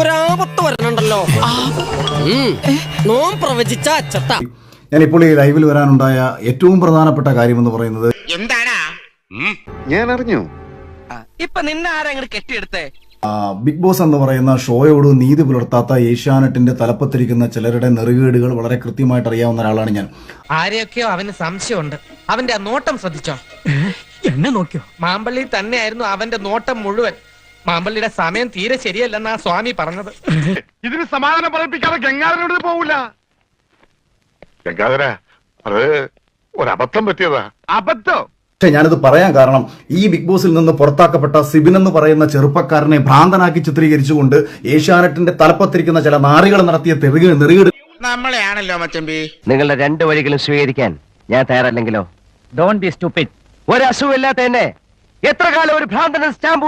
ഒരാപത്ത് വരണുണ്ടല്ലോ. നോം പ്രവചിച്ച അച്ചട്ട. ഞാനിപ്പോൾ ഈ ലൈവിൽ വരാനുണ്ടായ ഏറ്റവും പ്രധാനപ്പെട്ട കാര്യമെന്ന് പറയുന്നത് എന്താടാ ഞാൻ അറിഞ്ഞു. ഇപ്പൊ നിന്നെ ആരെങ്കിലും കെട്ടിയെടുത്തേ? ബിഗ് ബോസ് എന്ന് പറയുന്ന ഷോയോട് നീതി പുലർത്താത്ത ഏഷ്യാനെറ്റിന്റെ തലപ്പത്തിരിക്കുന്ന ചിലരുടെ നെറുകേടുകൾ വളരെ കൃത്യമായിട്ട് അറിയാവുന്ന ഒരാളാണ് ഞാൻ. ആരെയൊക്കെയോ അവന് സംശയമുണ്ട്. അവന്റെ ആ നോട്ടം ശ്രദ്ധിച്ചോ? എന്നെ നോക്കിയോ? മാമ്പള്ളി തന്നെയായിരുന്നു അവന്റെ നോട്ടം മുഴുവൻ. മാമ്പള്ളിയുടെ സമയം തീരെ ശരിയല്ലെന്നാ സ്വാമി പറഞ്ഞത്. ഇതിന് സമാധാനം പറയിപ്പിക്കാതെ ഗംഗാധരനോട് പോവില്ല. ഗംഗാധര, അത് ഒരബദ്ധം പറ്റിയതാ. അബദ്ധം? പക്ഷെ ഞാനിത് പറയാൻ കാരണം ഈ ബിഗ് ബോസിൽ നിന്ന് പുറത്താക്കപ്പെട്ട സിബിൻ എന്ന് പറയുന്ന ചെറുപ്പക്കാരനെ ഭ്രാന്തനാക്കി ചിത്രീകരിച്ചുകൊണ്ട് ഏഷ്യാനെറ്റിന്റെ തലപ്പത്തിരിക്കുന്ന ചില നാറികൾ നടത്തിയ നെറുകേട് നമ്മളെയാണല്ലോ മച്ചമ്പി. നിങ്ങളുടെ രണ്ട് വഴികളും സ്വീകരിക്കാൻ ഞാൻ തയ്യാറല്ലെങ്കിലോ? Don't be stupid. ഒരു അസുഖമില്ലാത്ത എന്നെ എത്ര കാലം ഒരു ഭ്രാന്തനും സ്റ്റാമ്പ്